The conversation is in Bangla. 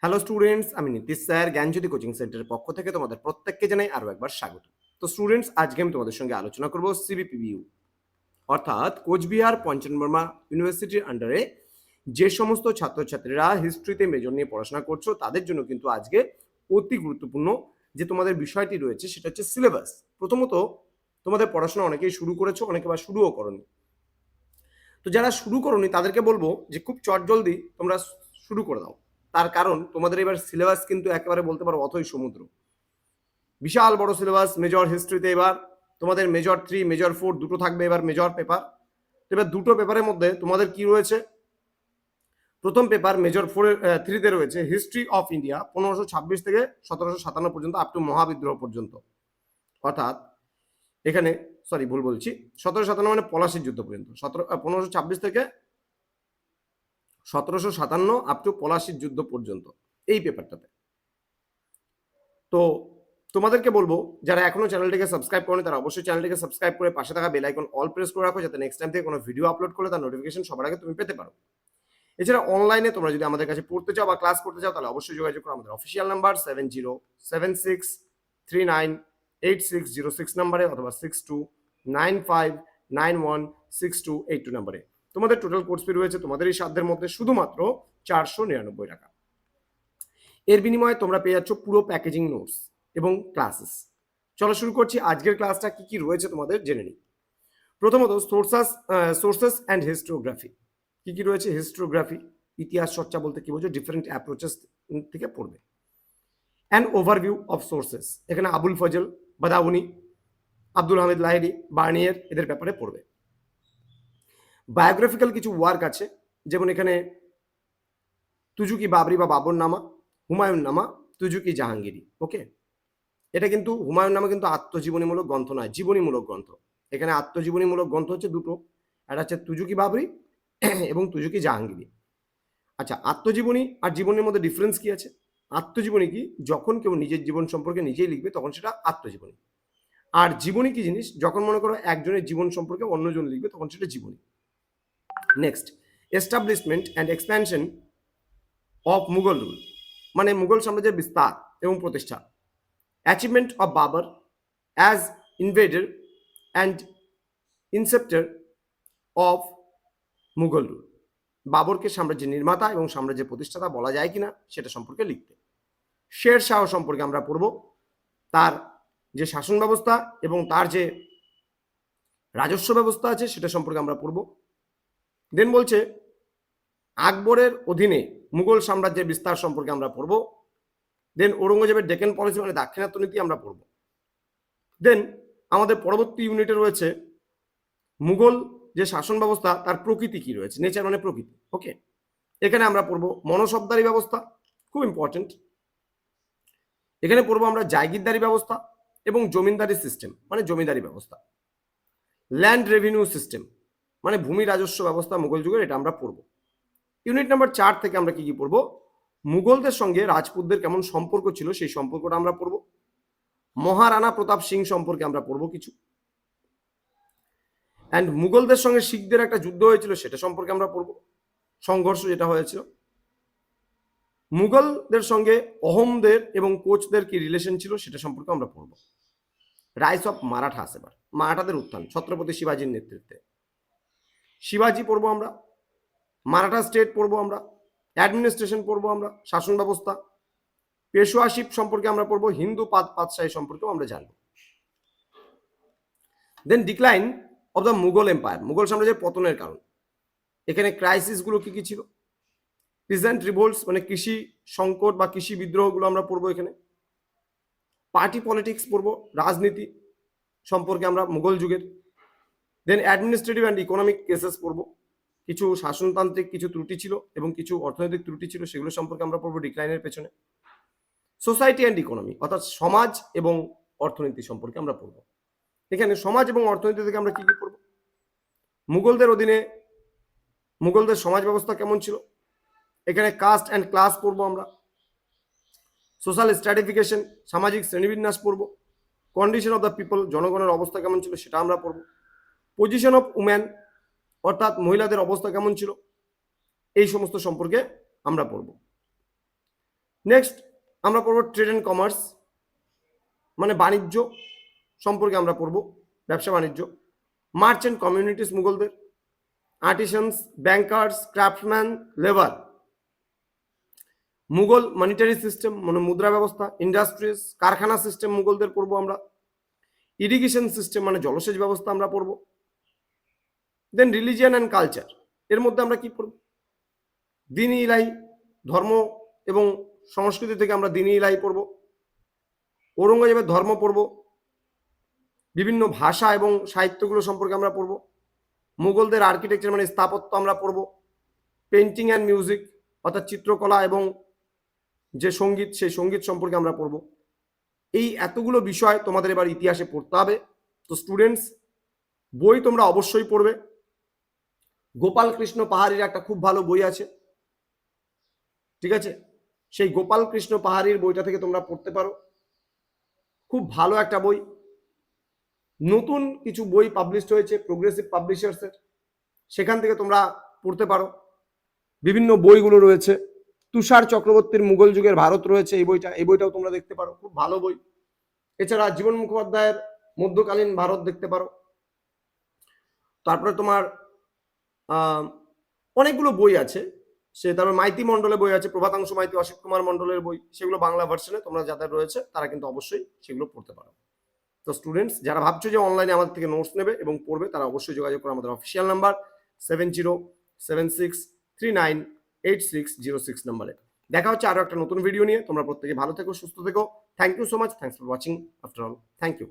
হ্যালো স্টুডেন্টস, আমি নীতিশ স্যার জ্ঞানজ্যোতি কোচিং সেন্টারের পক্ষ থেকে তোমাদের প্রত্যেককে জানাই আরও একবার স্বাগত। তো স্টুডেন্টস, আজকে আমি তোমাদের সঙ্গে আলোচনা করব সিবিপিবিইউ অর্থাৎ কোচবিহার পঞ্চানন বর্মা ইউনিভার্সিটির আন্ডারে যে সমস্ত ছাত্রছাত্রীরা হিস্ট্রিতে মেজর নিয়ে পড়াশোনা করছো তাদের জন্য কিন্তু আজকে অতি গুরুত্বপূর্ণ যে তোমাদের বিষয়টি রয়েছে সেটা হচ্ছে সিলেবাস। প্রথমত, তোমাদের পড়াশোনা অনেকেই শুরু করেছো, অনেকে বা শুরুও করনি। তো যারা শুরু করনি তাদেরকে বলবো যে খুব চটজলদি তোমরা শুরু করে দাও। তার কারণ তোমাদের এবার সিলেবাস কিন্তু একেবারে বলতে পারো অথই সমুদ্র। বিশাল বড় সিলেবাস মেজর হিস্ট্রিতে। এবার তোমাদের মেজর 3 মেজর 4 দুটো থাকবে এবার মেজর পেপার। তো এবার দুটো পেপারের মধ্যে তোমাদের কি রয়েছে? প্রথম পেপার মেজর 3তে রয়েছে হিস্ট্রি অফ ইন্ডিয়া 1526 থেকে 1757 পর্যন্ত আপ টু মহাবিদ্রোহ পর্যন্ত। অর্থাৎ এখানে সরি ভুল বলছি, 1757 মানে পলাশির যুদ্ধ পর্যন্ত, 1526 থেকে 1757 আপ টু পলাশির যুদ্ধ পর্যন্ত এই পেপারটাতে। তো তোমাদেরকে বলবো যারা এখনো চ্যানেলটিকে সাবস্ক্রাইব করেনি তারা অবশ্যই চ্যানেলটিকে সাবস্ক্রাইব করে পাশে থাকা বেল আইকন অল প্রেস করে রাখো, যাতে নেক্সট টাইম থেকে কোনো ভিডিও আপলোড করলে তার নোটিফিকেশন সবার আগে তুমি পেতে পারো। এছাড়া অনলাইনে তোমরা যদি আমাদের কাছে পড়তে চাও বা ক্লাস করতে চাও তাহলে অবশ্যই যোগাযোগ করো আমাদের অফিসিয়াল নাম্বার 7076398606 নাম্বারে অথবা 6295916282 নাম্বারে। তোমাদের টোটাল কোর্স ফি রয়েছে তোমাদের এই সাধ্যের মধ্যে শুধুমাত্র 499 টাকা। এর বিনিময়ে তোমরা পেয়ে যাচ্ছ পুরো প্যাকেজিং নোটস এবং ক্লাসেস। চলো শুরু করছি। আজকের ক্লাসটা কি কি রয়েছে তোমাদের জেনে নিই। প্রথমত সোর্সেস অ্যান্ড হিস্টোগ্রাফি। কি কি রয়েছে? হিস্টোগ্রাফি, ইতিহাস চর্চা বলতে কি বোঝো, ডিফারেন্ট অ্যাপ্রোচেস থেকে পড়বে। অ্যান্ড ওভারভিউ অফ সোর্সেস, এখানে আবুল ফজল, বাদাউনি, আব্দুল হামিদ লাহিড়ী, বার্নিয়ার এদের ব্যাপারে পড়বে। বায়োগ্রাফিক্যাল কিছু ওয়ার্ক আছে, যেমন এখানে তুজুকি বাবরি বা বাবর নামা, হুমায়ুন নামা, তুজুকি জাহাঙ্গীরি। ওকে, এটা কিন্তু হুমায়ুন নামা কিন্তু আত্মজীবনীমূলক গ্রন্থ নয়, জীবনীমূলক গ্রন্থ। এখানে আত্মজীবনীমূলক গ্রন্থ হচ্ছে দুটো, একটা হচ্ছে তুজুকি বাবরি এবং তুজুকি জাহাঙ্গীরি। আচ্ছা, আত্মজীবনী আর জীবনের মধ্যে ডিফারেন্স কি আছে? আত্মজীবনী কি? যখন কেউ নিজের জীবন সম্পর্কে নিজেই লিখবে তখন সেটা আত্মজীবনী। আর জীবনী কি জিনিস? যখন মনে করো একজনের জীবন সম্পর্কে অন্যজন লিখবে তখন সেটা জীবনী। Next, establishment and expansion of Mughal rule, মানে মুঘল সাম্রাজ্যের বিস্তার এবং প্রতিষ্ঠা। Achievement of Babur as invader and inceptor of Mughal rule, বাবরকে সাম্রাজ্যের নির্মাতা এবং সাম্রাজ্যের প্রতিষ্ঠাতা বলা যায় কিনা সেটা সম্পর্কে লিখতে। শের শাহ সম্পর্কে আমরা পড়ব, তার যে শাসন ব্যবস্থা এবং তার যে রাজস্ব ব্যবস্থা আছে সেটা সম্পর্কে আমরা পড়ব। দেন বলছে আকবরের অধীনে মুঘল সাম্রাজ্যের বিস্তার সম্পর্কে আমরা পড়ব। দেন ঔরঙ্গজেবের ডেকেন পলিসি মানে দাক্ষিণাত্য নীতি আমরা পড়ব। দেন আমাদের পরবর্তী ইউনিটে রয়েছে মুঘল যে শাসন ব্যবস্থা তার প্রকৃতি কি রয়েছে, নেচার মানে প্রকৃতি। ওকে, এখানে আমরা পড়ব মনসবদারি ব্যবস্থা, খুব ইম্পর্টেন্ট। এখানে পড়বো আমরা জায়গিরদারি ব্যবস্থা এবং জমিদারি সিস্টেম মানে জমিদারি ব্যবস্থা। ল্যান্ড রেভিনিউ সিস্টেম মানে ভূমি রাজস্ব ব্যবস্থা মুঘল যুগের, এটা আমরা পড়বো। ইউনিট নাম্বার 4 থেকে আমরা কি কি পড়বো? মুঘলদের সঙ্গে রাজপুতদের কেমন সম্পর্ক ছিল সেই সম্পর্কটা আমরা পড়বো। মহারানা প্রতাপ সিং সম্পর্কে আমরা পড়বো কিছু। অ্যান্ড মুঘলদের সঙ্গে শিখদের একটা যুদ্ধ হয়েছিল সেটা সম্পর্কে আমরা পড়বো, সংঘর্ষ যেটা হয়েছিল। মুঘলদের সঙ্গে অহমদের এবং কোচদের কি রিলেশন ছিল সেটা সম্পর্কে আমরা পড়বো। রাইস অফ মারাঠাস, এবার মারাঠাদের উত্থান ছত্রপতি শিবাজীর নেতৃত্বে। শিবাজী পড়বো আমরা, মারাঠা স্টেট পড়বো আমরা, অ্যাডমিনিস্ট্রেশন পড়বো আমরা, শাসন ব্যবস্থা। পেশোয়াশিপ সম্পর্কে আমরা পড়বো, হিন্দু পাতশাহী সম্পর্কেও আমরা জানবো। Then decline of the Mughal empire, Mughal সাম্রাজ্যের পতনের কারণ। এখানে ক্রাইসিসগুলো কি কি ছিল? পিজেন্ট রিভোল্টস মানে কৃষি সংকট বা কৃষি বিদ্রোহগুলো আমরা পড়বো এখানে। পার্টি পলিটিক্স পড়বো, রাজনীতি সম্পর্কে আমরা মুঘল যুগের। দেন অ্যাডমিনিস্ট্রেটিভ অ্যান্ড ইকোনমিক কেসেস পড়বো, কিছু শাসনতান্ত্রিক কিছু ত্রুটি ছিল এবং কিছু অর্থনৈতিক ত্রুটি ছিল সেগুলো সম্পর্কে আমরা পড়বো ডিক্লাইনের পেছনে। সোসাইটি অ্যান্ড ইকোনমি অর্থাৎ সমাজ এবং অর্থনীতি সম্পর্কে আমরা পড়বো। এখানে সমাজ এবং অর্থনীতি থেকে আমরা কি কি পড়বো? মুঘলদের অধীনে মুঘলদের সমাজ ব্যবস্থা কেমন ছিল, এখানে কাস্ট অ্যান্ড ক্লাস পড়বো আমরা। সোশ্যাল স্ট্র্যাটিফিকেশন সামাজিক শ্রেণীবিন্যাস পড়বো। কন্ডিশন অফ দ্য পিপল জনগণের অবস্থা কেমন ছিল সেটা আমরা পড়বো। পজিশন অফ উম্যান অর্থাৎ মহিলাদের অবস্থা কেমন ছিল এই সমস্ত সম্পর্কে আমরা পড়ব। নেক্সট আমরা পড়বো ট্রেড অ্যান্ড কমার্স, মানে বাণিজ্য সম্পর্কে আমরা পড়বো, ব্যবসা বাণিজ্য। মার্চেন্ট কমিউনিটিস মুঘলদের, artisans, bankers, craftsman, labour. Mughal monetary system মানে মুদ্রা ব্যবস্থা, ইন্ডাস্ট্রিজ কারখানা সিস্টেম মুঘলদের পড়বো আমরা। ইরিগেশন সিস্টেম মানে জলসেচ ব্যবস্থা আমরা পড়বো। দেন রিলিজিয়ান অ্যান্ড কালচার, এর মধ্যে আমরা কি পড়ব? দিন ইলাহি, ধর্ম এবং সংস্কৃতি থেকে আমরা দিন ইলাহি পড়ব। ঔরঙ্গজেবের ধর্ম পড়ব। বিভিন্ন ভাষা এবং সাহিত্যগুলো সম্পর্কে আমরা পড়ব। মুঘলদের আর্কিটেকচার মানে স্থাপত্য আমরা পড়ব। পেন্টিং অ্যান্ড মিউজিক অর্থাৎ চিত্রকলা এবং যে সঙ্গীত, সেই সঙ্গীত সম্পর্কে আমরা পড়ব। এই এতগুলো বিষয় তোমাদের এবার ইতিহাসে পড়তে হবে। তো স্টুডেন্টস, বই তোমরা অবশ্যই পড়বে। গোপাল কৃষ্ণ পাহাড়ির একটা খুব ভালো বই আছে, ঠিক আছে? সেই গোপাল কৃষ্ণ পাহাড়ির বইটা থেকে তোমরা পড়তে পারো, খুব ভালো একটা বই। নতুন কিছু বই পাবলিশড হয়েছে প্রোগ্রেসিভ পাবলিশার্সের, সেখান থেকে তোমরা পড়তে পারো। বিভিন্ন বইগুলো রয়েছে, তুষার চক্রবর্তীর মুঘল যুগের ভারত রয়েছে এই বইটা, এই বইটাও তোমরা দেখতে পারো, খুব ভালো বই। এছাড়া জীবন মুখোপাধ্যায়ের মধ্যকালীন ভারত দেখতে পারো। তারপরে তোমার অনেকগুলো বই আছে, সে তারপর মাইতি মণ্ডলের বই আছে, প্রভাতাংশু মাইতি, অসিত কুমার মণ্ডলের বই, সেগুলো বাংলা ভার্সনে তোমরা যাদের রয়েছে তারা কিন্তু অবশ্যই সেগুলো পড়তে পারো। তো স্টুডেন্টস, যারা ভাবছো যে অনলাইনে আমাদের থেকে নোটস নেবে এবং পড়বে, তারা অবশ্যই যোগাযোগ করো আমাদের অফিসিয়াল নাম্বার 7076398606 নাম্বারে। দেখা হচ্ছে আরো একটা নতুন ভিডিও নিয়ে। তোমরা প্রত্যেকে ভালো থেকো, সুস্থ থেকো। Thank you so much, thanks for watching after all, thank you.